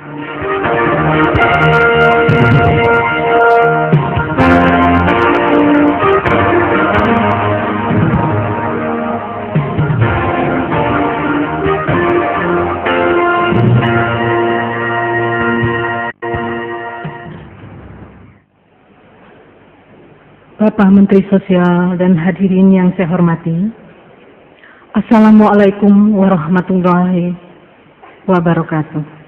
Bapak Menteri Sosial dan hadirin yang saya hormati, Assalamualaikum warahmatullahi wabarakatuh.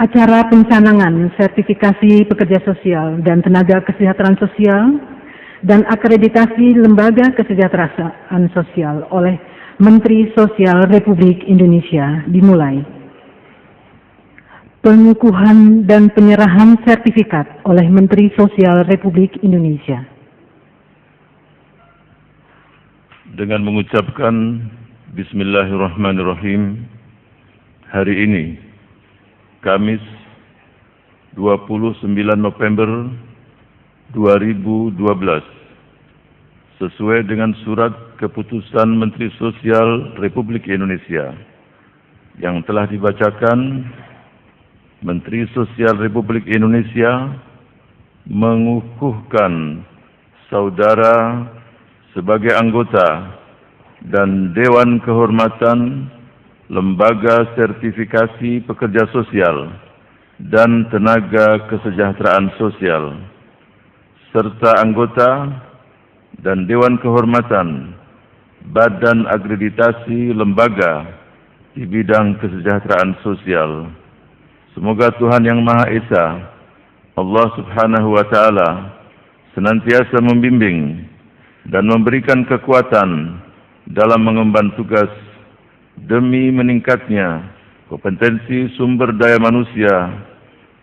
Acara pencanangan sertifikasi pekerja sosial dan tenaga kesejahteraan sosial dan akreditasi lembaga kesejahteraan sosial oleh Menteri Sosial Republik Indonesia dimulai. Pengukuhan dan penyerahan sertifikat oleh Menteri Sosial Republik Indonesia. Dengan mengucapkan Bismillahirrahmanirrahim, hari ini, Kamis 29 November 2012, sesuai dengan surat keputusan Menteri Sosial Republik Indonesia yang telah dibacakan, Menteri Sosial Republik Indonesia mengukuhkan saudara sebagai anggota dan Dewan Kehormatan Lembaga Sertifikasi Pekerja Sosial dan Tenaga Kesejahteraan Sosial, serta anggota dan Dewan Kehormatan Badan Akreditasi Lembaga di bidang kesejahteraan sosial. Semoga Tuhan Yang Maha Esa, Allah Subhanahu wa Ta'ala, senantiasa membimbing dan memberikan kekuatan dalam mengemban tugas demi meningkatnya kompetensi sumber daya manusia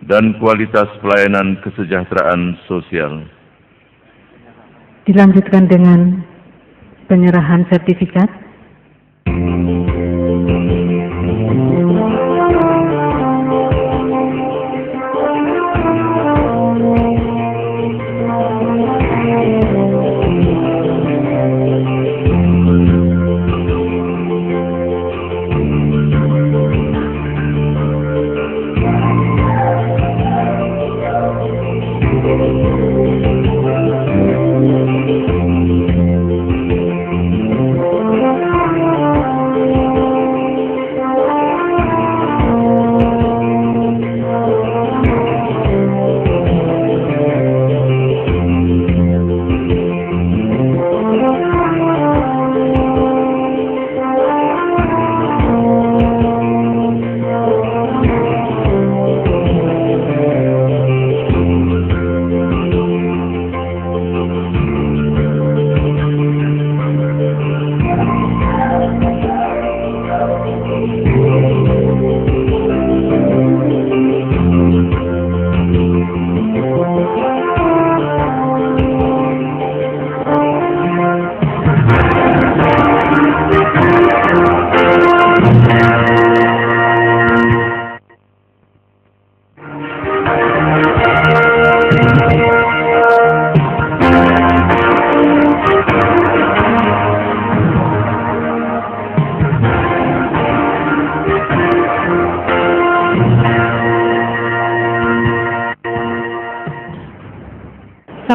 dan kualitas pelayanan kesejahteraan sosial. Dilanjutkan dengan penyerahan sertifikat.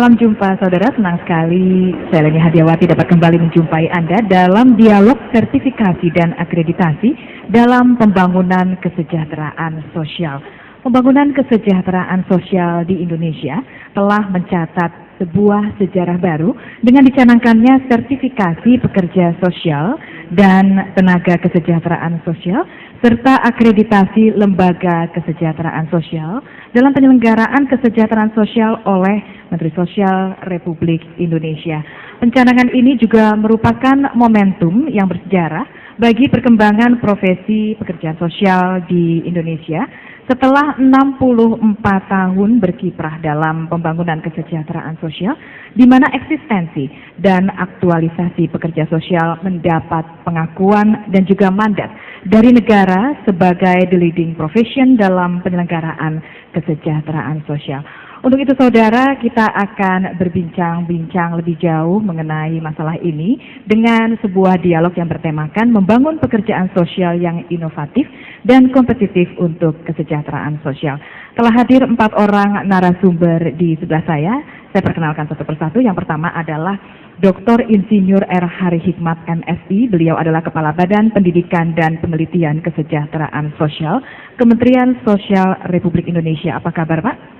Salam jumpa saudara, senang sekali saya Leni Hadiawati dapat kembali menjumpai Anda dalam dialog sertifikasi dan akreditasi dalam pembangunan kesejahteraan sosial. Pembangunan kesejahteraan sosial di Indonesia telah mencatat sebuah sejarah baru dengan dicanangkannya sertifikasi pekerja sosial dan tenaga kesejahteraan sosial serta akreditasi lembaga kesejahteraan sosial dalam penyelenggaraan kesejahteraan sosial oleh Menteri Sosial Republik Indonesia. Pencanangan ini juga merupakan momentum yang bersejarah bagi perkembangan profesi pekerjaan sosial di Indonesia setelah 64 tahun berkiprah dalam pembangunan kesejahteraan sosial, di mana eksistensi dan aktualisasi pekerja sosial mendapat pengakuan dan juga mandat dari negara sebagai the leading profession dalam penyelenggaraan kesejahteraan sosial. Untuk itu saudara, kita akan berbincang-bincang lebih jauh mengenai masalah ini dengan sebuah dialog yang bertemakan membangun pekerjaan sosial yang inovatif dan kompetitif untuk kesejahteraan sosial. Telah hadir 4 orang narasumber di sebelah saya perkenalkan satu persatu. Yang pertama adalah Dr. Insinyur R. Hari Hikmat MSI. Beliau adalah Kepala Badan Pendidikan dan Penelitian Kesejahteraan Sosial, Kementerian Sosial Republik Indonesia. Apa kabar, Pak?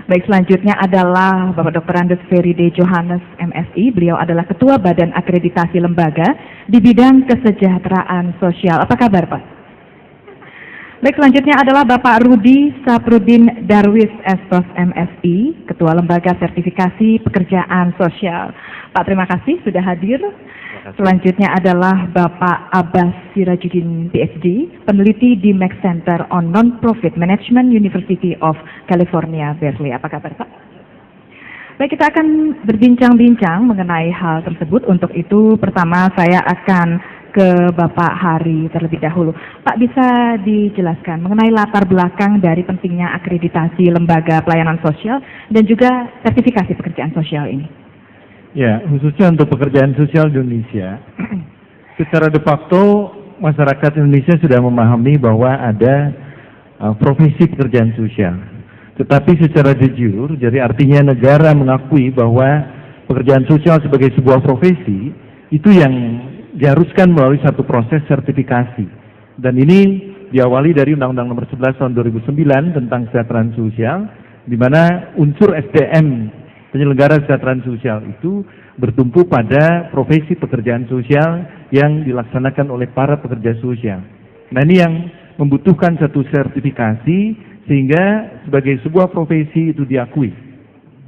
Baik, selanjutnya adalah Bapak Dr. Andes Ferry D. Johannes MSI. Beliau adalah Ketua Badan Akreditasi Lembaga di bidang kesejahteraan sosial. Apa kabar, Pak? Baik, selanjutnya adalah Bapak Rudi Saprudin Darwis Estos MSI, Ketua Lembaga Sertifikasi Pekerjaan Sosial. Pak, terima kasih sudah hadir. Selanjutnya adalah Bapak Abbas Sirajuddin PhD, peneliti di Max Center on Non-Profit Management University of California, Berkeley. Apa kabar, Pak? Baik, kita akan berbincang-bincang mengenai hal tersebut. Untuk itu, pertama saya akan ke Bapak Hari terlebih dahulu. Pak, bisa dijelaskan mengenai latar belakang dari pentingnya akreditasi lembaga pelayanan sosial dan juga sertifikasi pekerjaan sosial ini? Ya, khususnya untuk pekerjaan sosial di Indonesia, secara de facto masyarakat Indonesia sudah memahami bahwa ada profesi pekerjaan sosial. Tetapi secara de jure, jadi artinya negara mengakui bahwa pekerjaan sosial sebagai sebuah profesi, itu yang diharuskan melalui satu proses sertifikasi. Dan ini diawali dari Undang-Undang Nomor 11 Tahun 2009 tentang kesejahteraan sosial, di mana unsur SDM penyelenggara kesejahteraan sosial itu bertumpu pada profesi pekerjaan sosial yang dilaksanakan oleh para pekerja sosial. Nah, ini yang membutuhkan satu sertifikasi sehingga sebagai sebuah profesi itu diakui.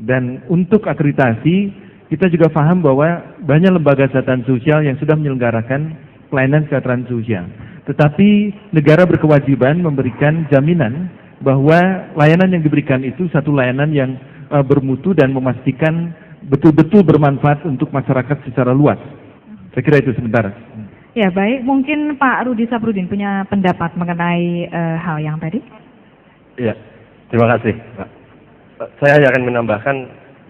Dan untuk akreditasi, kita juga paham bahwa banyak lembaga kesejahteraan sosial yang sudah menyelenggarakan pelayanan kesejahteraan sosial. Tetapi negara berkewajiban memberikan jaminan bahwa layanan yang diberikan itu satu layanan yang bermutu dan memastikan betul-betul bermanfaat untuk masyarakat secara luas. Saya kira itu sebentar. Ya, baik. Mungkin Pak Rudi Saprudin punya pendapat mengenai hal yang tadi? Iya, terima kasih, Pak. Saya akan menambahkan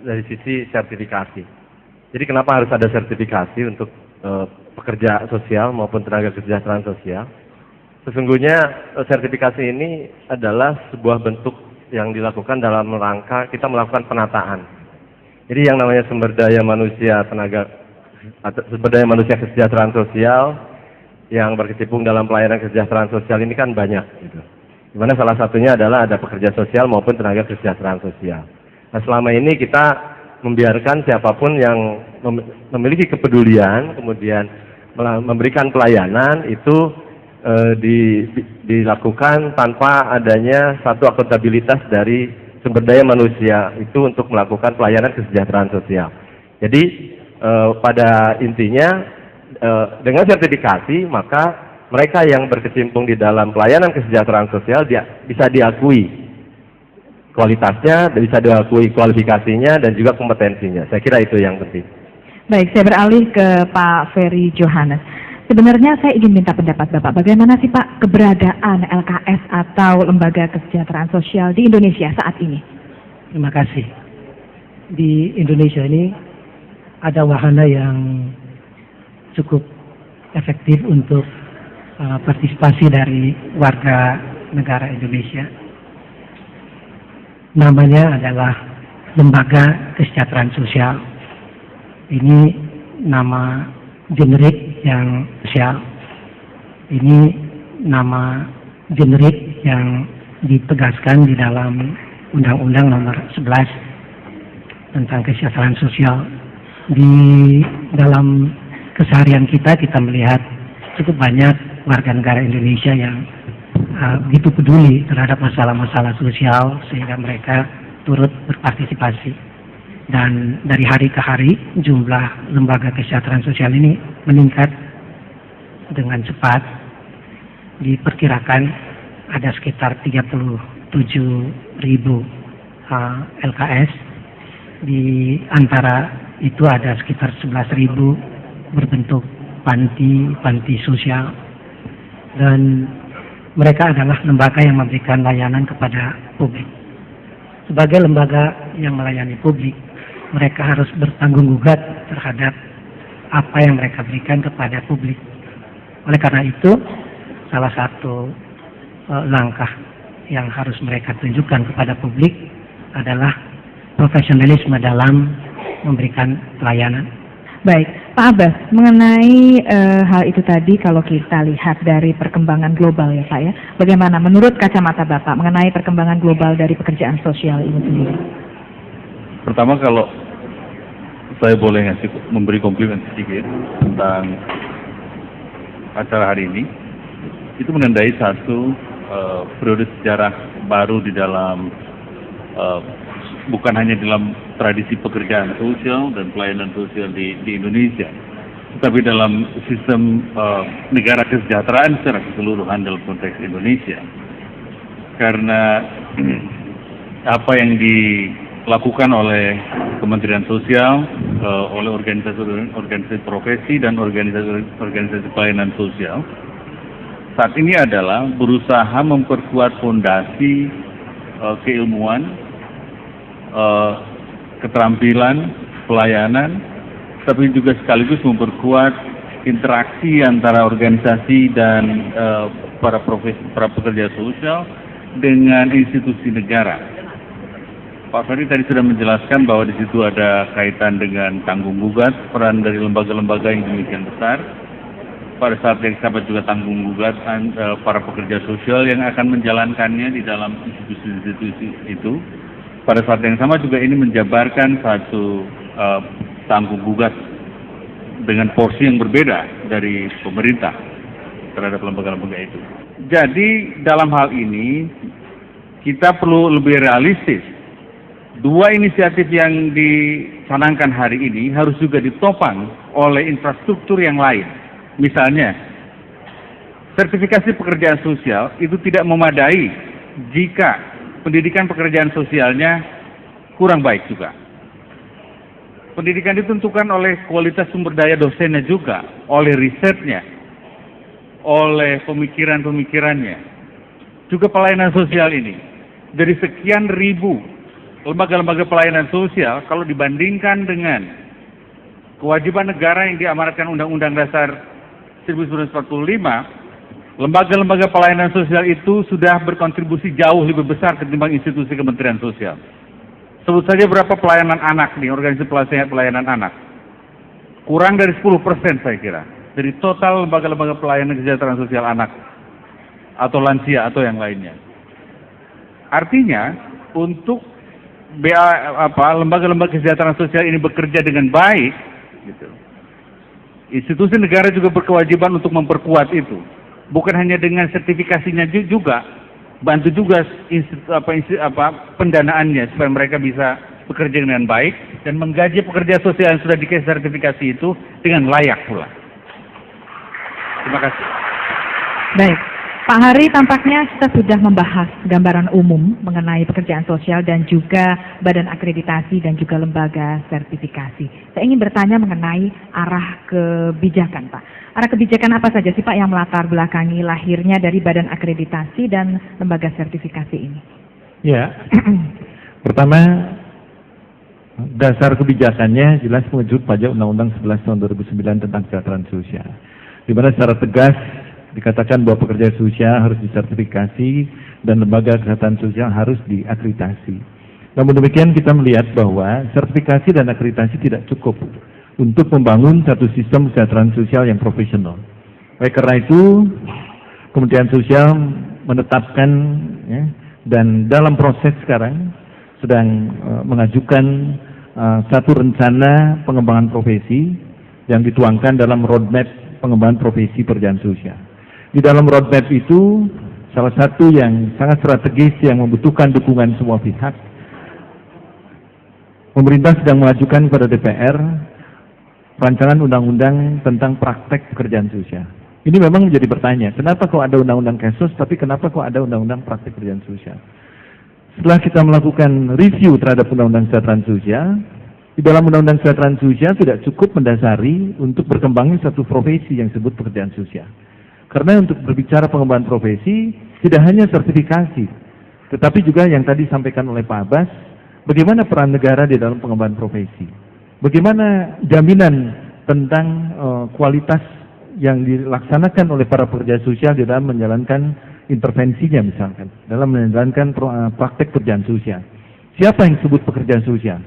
dari sisi sertifikasi. Jadi kenapa harus ada sertifikasi untuk pekerja sosial maupun tenaga kesejahteraan sosial? Sesungguhnya sertifikasi ini adalah sebuah bentuk yang dilakukan dalam rangka kita melakukan penataan. Jadi yang namanya sumber daya manusia kesejahteraan sosial yang berkecimpung dalam pelayanan kesejahteraan sosial ini kan banyak, gitu. Dimana salah satunya adalah ada pekerja sosial maupun tenaga kesejahteraan sosial. Nah, selama ini kita membiarkan siapapun yang memiliki kepedulian kemudian memberikan pelayanan itu dilakukan tanpa adanya satu akuntabilitas dari sumber daya manusia itu untuk melakukan pelayanan kesejahteraan sosial. Jadi pada intinya dengan sertifikasi maka mereka yang berkecimpung di dalam pelayanan kesejahteraan sosial bisa diakui kualitasnya, bisa diakui kualifikasinya dan juga kompetensinya. Saya kira itu yang penting. Baik, saya beralih ke Pak Ferry Johannes. Sebenarnya saya ingin minta pendapat Bapak, bagaimana sih Pak keberadaan LKS atau Lembaga Kesejahteraan Sosial di Indonesia saat ini? Terima kasih. Di Indonesia ini ada wahana yang cukup efektif untuk partisipasi dari warga negara Indonesia. Namanya adalah Lembaga Kesejahteraan Sosial. Ini nama generik yang sosial. Ini nama generik yang ditegaskan di dalam Undang-Undang Nomor 11 tentang kesejahteraan sosial. Di dalam keseharian kita melihat cukup banyak warga negara Indonesia yang begitu peduli terhadap masalah-masalah sosial sehingga mereka turut berpartisipasi. Dan dari hari ke hari jumlah lembaga kesejahteraan sosial ini meningkat dengan cepat. Diperkirakan ada sekitar 37.000 LKS. Di antara itu ada sekitar 11.000 berbentuk panti sosial. Dan mereka adalah lembaga yang memberikan layanan kepada publik. sebagai lembaga yang melayani publik, mereka harus bertanggung jawab terhadap apa yang mereka berikan kepada publik. Oleh karena itu, salah satu langkah yang harus mereka tunjukkan kepada publik adalah profesionalisme dalam memberikan pelayanan. Baik, Pak Abbas, mengenai hal itu tadi kalau kita lihat dari perkembangan global ya Pak ya, bagaimana menurut kacamata Bapak mengenai perkembangan global dari pekerjaan sosial ini sendiri? Pertama, kalau saya boleh memberi komplimen sedikit tentang acara hari ini, itu menandai satu periode sejarah baru di dalam bukan hanya dalam tradisi pekerjaan sosial dan pelayanan sosial di Indonesia, tetapi dalam sistem negara kesejahteraan secara keseluruhan dalam konteks Indonesia. Karena apa yang dilakukan oleh Kementerian Sosial, oleh organisasi profesi dan organisasi pelayanan sosial saat ini adalah berusaha memperkuat fondasi keilmuan, keterampilan, pelayanan, tapi juga sekaligus memperkuat interaksi antara organisasi dan para pekerja sosial dengan institusi negara. Pak Ferry tadi sudah menjelaskan bahwa di situ ada kaitan dengan tanggung gugat, peran dari lembaga-lembaga yang demikian besar. Pada saat yang sama juga tanggung gugat para pekerja sosial yang akan menjalankannya di dalam institusi-institusi itu. Pada saat yang sama juga ini menjabarkan satu tanggung gugat dengan porsi yang berbeda dari pemerintah terhadap lembaga-lembaga itu. Jadi dalam hal ini kita perlu lebih realistis. Dua inisiatif yang dicanangkan hari ini harus juga ditopang oleh infrastruktur yang lain. Misalnya, sertifikasi pekerjaan sosial itu tidak memadai jika pendidikan pekerjaan sosialnya kurang baik juga. Pendidikan ditentukan oleh kualitas sumber daya dosennya juga, oleh risetnya, oleh pemikiran-pemikirannya. Juga pelayanan sosial ini. Dari sekian ribu lembaga-lembaga pelayanan sosial, kalau dibandingkan dengan kewajiban negara yang diamanatkan Undang-Undang Dasar 1945, lembaga-lembaga pelayanan sosial itu sudah berkontribusi jauh lebih besar ketimbang institusi Kementerian Sosial. Sebut saja berapa pelayanan anak nih, organisasi pelayanan anak. Kurang dari 10% saya kira, dari total lembaga-lembaga pelayanan kesejahteraan sosial anak, atau lansia, atau yang lainnya. Artinya, untuk lembaga-lembaga kesejahteraan sosial ini bekerja dengan baik, gitu. Institusi negara juga berkewajiban untuk memperkuat itu. Bukan hanya dengan sertifikasinya juga, bantu juga pendanaannya supaya mereka bisa bekerja dengan baik dan menggaji pekerja sosial yang sudah dikasih sertifikasi itu dengan layak pula. Terima kasih. Baik, Pak Hari, tampaknya kita sudah membahas gambaran umum mengenai pekerjaan sosial dan juga badan akreditasi dan juga lembaga sertifikasi. Saya ingin bertanya mengenai arah kebijakan, Pak. Arah kebijakan apa saja sih, Pak, yang melatar belakangi lahirnya dari badan akreditasi dan lembaga sertifikasi ini? Ya, pertama, dasar kebijakannya jelas mengacu pada Undang-Undang 11 tahun 2009 tentang kesejahteraan sosial, di mana secara tegas dikatakan bahwa pekerja sosial harus disertifikasi dan lembaga kesehatan sosial harus diakreditasi. Namun demikian kita melihat bahwa sertifikasi dan akreditasi tidak cukup untuk membangun satu sistem kesejahteraan sosial yang profesional. Oleh karena itu, Kementerian Sosial menetapkan ya, dan dalam proses sekarang sedang mengajukan satu rencana pengembangan profesi yang dituangkan dalam roadmap pengembangan profesi pekerjaan sosial. Di dalam roadmap itu, salah satu yang sangat strategis yang membutuhkan dukungan semua pihak, pemerintah sedang mengajukan kepada DPR rancangan undang-undang tentang praktek pekerjaan sosial. Ini memang menjadi pertanyaan, kenapa kok ada undang-undang KESOS, tapi kenapa kok ada undang-undang praktek pekerjaan sosial? Setelah kita melakukan review terhadap undang-undang kesejahteraan sosial, di dalam undang-undang kesejahteraan sosial tidak cukup mendasari untuk berkembangnya satu profesi yang disebut pekerjaan sosial. Karena untuk berbicara pengembangan profesi, tidak hanya sertifikasi, Tetapi juga yang tadi disampaikan oleh Pak Abbas, bagaimana peran negara di dalam pengembangan profesi? Bagaimana jaminan tentang kualitas yang dilaksanakan oleh para pekerja sosial di dalam menjalankan intervensinya misalkan, dalam menjalankan praktek pekerjaan sosial. Siapa yang disebut pekerjaan sosial?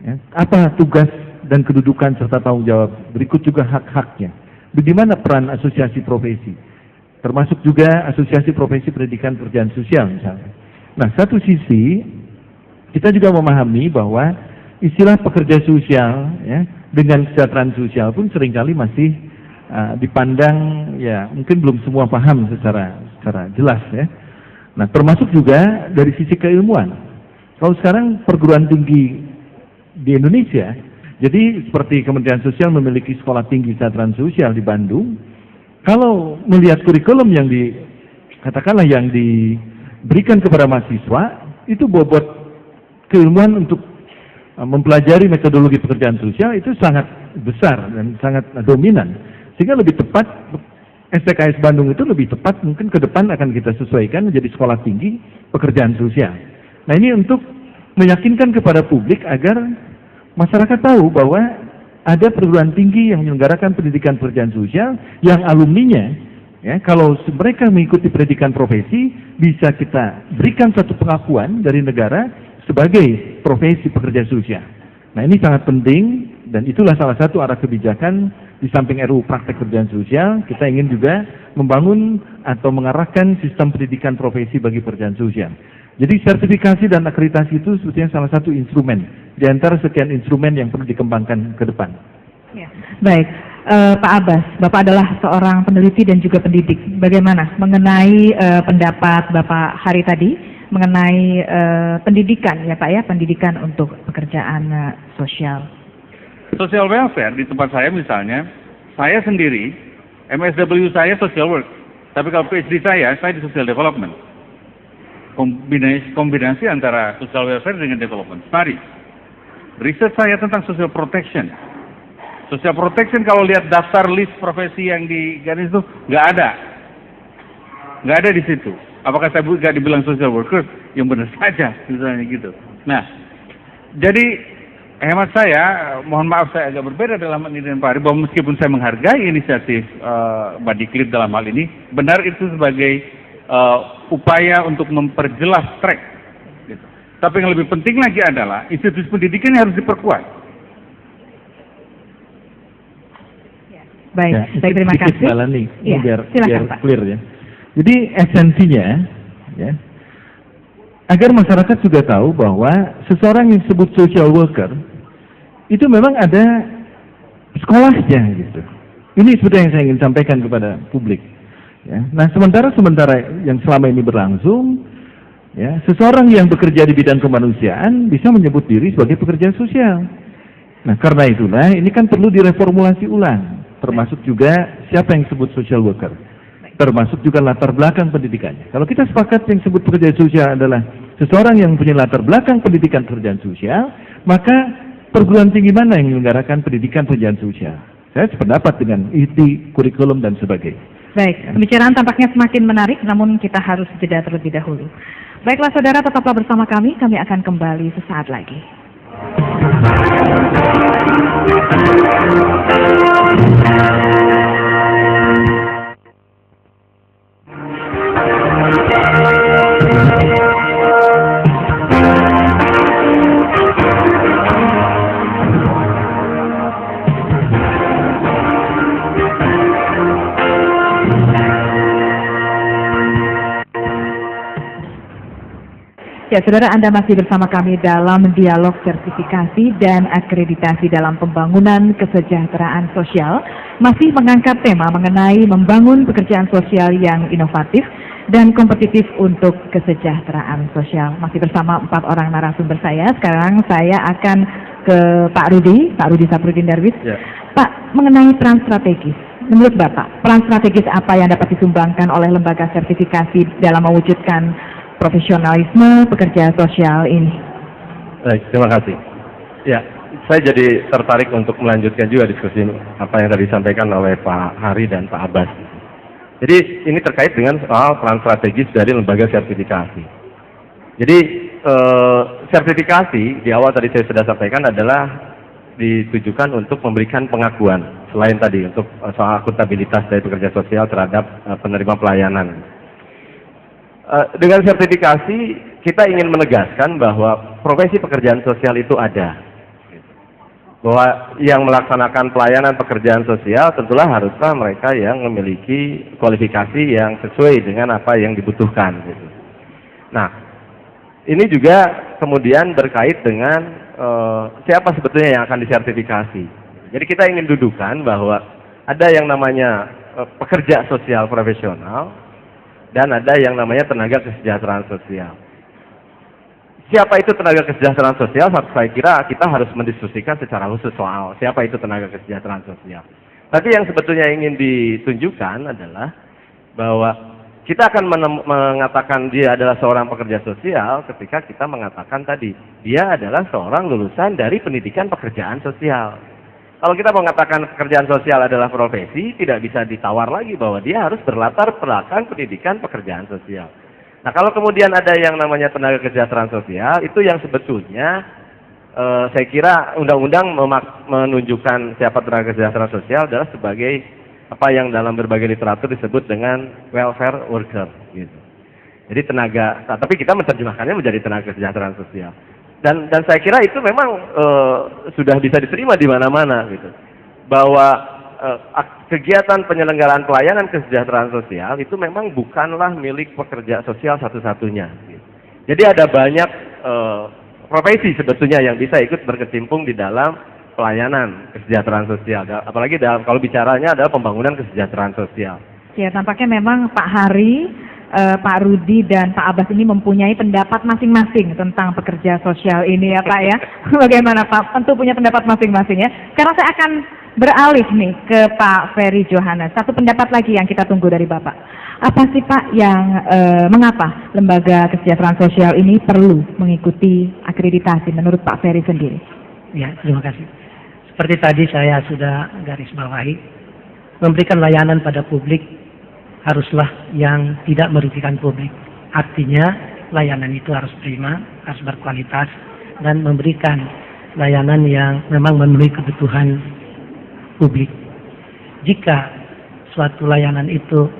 Ya, apa tugas dan kedudukan serta tanggung jawab? Berikut juga hak-haknya. Bagaimana peran asosiasi profesi? Termasuk juga asosiasi profesi pendidikan pekerjaan sosial misalnya. Nah, satu sisi kita juga memahami bahwa istilah pekerja sosial ya, dengan kesejahteraan sosial pun seringkali masih dipandang ya mungkin belum semua paham secara jelas ya. Nah, termasuk juga dari sisi keilmuan. Kalau sekarang perguruan tinggi di Indonesia, jadi seperti Kementerian Sosial memiliki sekolah tinggi kesejahteraan sosial di Bandung. Kalau melihat kurikulum yang katakanlah yang diberikan kepada mahasiswa, itu bobot keilmuan untuk mempelajari metodologi pekerjaan sosial itu sangat besar dan sangat dominan. Sehingga lebih tepat, STKS Bandung itu lebih tepat mungkin ke depan akan kita sesuaikan menjadi sekolah tinggi pekerjaan sosial. Nah, ini untuk meyakinkan kepada publik agar masyarakat tahu bahwa ada perguruan tinggi yang menyelenggarakan pendidikan pekerjaan sosial yang alumninya, ya, kalau mereka mengikuti pendidikan profesi, bisa kita berikan satu pengakuan dari negara sebagai profesi pekerja sosial. Nah, ini sangat penting dan itulah salah satu arah kebijakan di samping RUU Praktek Pekerjaan Sosial, kita ingin juga membangun atau mengarahkan sistem pendidikan profesi bagi pekerjaan sosial. Jadi sertifikasi dan akreditasi itu sebetulnya salah satu instrumen di antara sekian instrumen yang perlu dikembangkan ke depan. Ya. Baik, Pak Abbas, Bapak adalah seorang peneliti dan juga pendidik. Bagaimana mengenai pendapat Bapak Hari tadi mengenai pendidikan ya Pak ya, pendidikan untuk pekerjaan sosial? Social welfare di tempat saya misalnya, saya sendiri, MSW saya social work, tapi kalau PhD saya di social development. Kombinasi antara social welfare dengan development. Mari, riset saya tentang social protection. Social protection kalau lihat daftar list profesi yang di garis itu nggak ada di situ. Apakah saya nggak dibilang social worker? Yang benar saja, misalnya gitu. Nah, jadi hemat saya, mohon maaf saya agak berbeda dalam ini dengan Pak Ari, bahwa meskipun saya menghargai inisiatif Mbak Diklit dalam hal ini, benar itu sebagai upaya untuk memperjelas track. Gitu. Tapi yang lebih penting lagi adalah institusi pendidikan yang harus diperkuat. Baik, Ya, baik, terima kasih. Ya, biar Pak. clear ya. Jadi esensinya, ya, agar masyarakat juga tahu bahwa seseorang yang disebut social worker itu memang ada sekolahnya gitu. Ini seperti yang saya ingin sampaikan kepada publik. Ya. Nah, sementara yang selama ini berlangsung, ya, seseorang yang bekerja di bidang kemanusiaan bisa menyebut diri sebagai pekerja sosial. Nah, karena itulah ini kan perlu direformulasi ulang, termasuk juga siapa yang disebut social worker, termasuk juga latar belakang pendidikannya. Kalau kita sepakat yang disebut pekerja sosial adalah seseorang yang punya latar belakang pendidikan pekerjaan sosial, maka perguruan tinggi mana yang menyelenggarakan pendidikan pekerjaan sosial? Saya sependapat dengan IT, kurikulum, dan sebagainya. Baik, pembicaraan tampaknya semakin menarik, namun kita harus jeda terlebih dahulu. Baiklah saudara, tetaplah bersama kami akan kembali sesaat lagi. Ya, saudara, Anda masih bersama kami dalam dialog sertifikasi dan akreditasi dalam pembangunan kesejahteraan sosial, masih mengangkat tema mengenai membangun pekerjaan sosial yang inovatif dan kompetitif untuk kesejahteraan sosial. Masih bersama 4 orang narasumber saya. Sekarang saya akan ke Pak Rudi Sapruddin Darwis. Ya. Pak, mengenai peran strategis, menurut Bapak, peran strategis apa yang dapat disumbangkan oleh lembaga sertifikasi dalam mewujudkan profesionalisme pekerja sosial ini? Baik, terima kasih. Ya, saya jadi tertarik untuk melanjutkan juga diskusi apa yang tadi disampaikan oleh Pak Hari dan Pak Abbas. Jadi ini terkait dengan soal peran strategis dari lembaga sertifikasi. Jadi sertifikasi di awal tadi saya sudah sampaikan adalah ditujukan untuk memberikan pengakuan selain tadi untuk soal akuntabilitas dari pekerja sosial terhadap penerima pelayanan. Dengan sertifikasi kita ingin menegaskan bahwa profesi pekerjaan sosial itu ada, bahwa yang melaksanakan pelayanan pekerjaan sosial tentulah haruslah mereka yang memiliki kualifikasi yang sesuai dengan apa yang dibutuhkan gitu. Nah, ini juga kemudian berkait dengan siapa sebetulnya yang akan disertifikasi. Jadi kita ingin dudukan bahwa ada yang namanya pekerja sosial profesional dan ada yang namanya tenaga kesejahteraan sosial. Siapa itu tenaga kesejahteraan sosial? Saya kira kita harus mendiskusikan secara khusus soal siapa itu tenaga kesejahteraan sosial. Tapi yang sebetulnya ingin ditunjukkan adalah bahwa kita akan mengatakan dia adalah seorang pekerja sosial ketika kita mengatakan tadi dia adalah seorang lulusan dari pendidikan pekerjaan sosial. Kalau kita mengatakan pekerjaan sosial adalah profesi, tidak bisa ditawar lagi bahwa dia harus berlatar belakang pendidikan pekerjaan sosial. Nah, kalau kemudian ada yang namanya tenaga kesejahteraan sosial, itu yang sebetulnya saya kira undang-undang menunjukkan siapa tenaga kesejahteraan sosial adalah sebagai apa yang dalam berbagai literatur disebut dengan welfare worker gitu. Jadi tenaga, tapi kita menerjemahkannya menjadi tenaga kesejahteraan sosial. Dan saya kira itu memang sudah bisa diterima di mana-mana gitu. Bahwa kegiatan penyelenggaraan pelayanan kesejahteraan sosial itu memang bukanlah milik pekerja sosial satu-satunya gitu. Jadi ada banyak profesi sebetulnya yang bisa ikut berkecimpung di dalam pelayanan kesejahteraan sosial, apalagi kalau bicaranya adalah pembangunan kesejahteraan sosial. Ya, tampaknya memang Pak Hari, Pak Rudi dan Pak Abbas ini mempunyai pendapat masing-masing tentang pekerja sosial ini ya Pak ya. Bagaimana Pak? Tentu punya pendapat masing-masing ya. Sekarang saya akan beralih nih ke Pak Ferry Johannes. Satu pendapat lagi yang kita tunggu dari Bapak. Apa sih Pak yang mengapa lembaga kesejahteraan sosial ini perlu mengikuti akreditasi menurut Pak Ferry sendiri? Ya, terima kasih. Seperti tadi saya sudah garis bawahi, memberikan layanan pada publik haruslah yang tidak merugikan publik. Artinya layanan itu harus prima, harus berkualitas, dan memberikan layanan yang memang memenuhi kebutuhan publik. Jika suatu layanan itu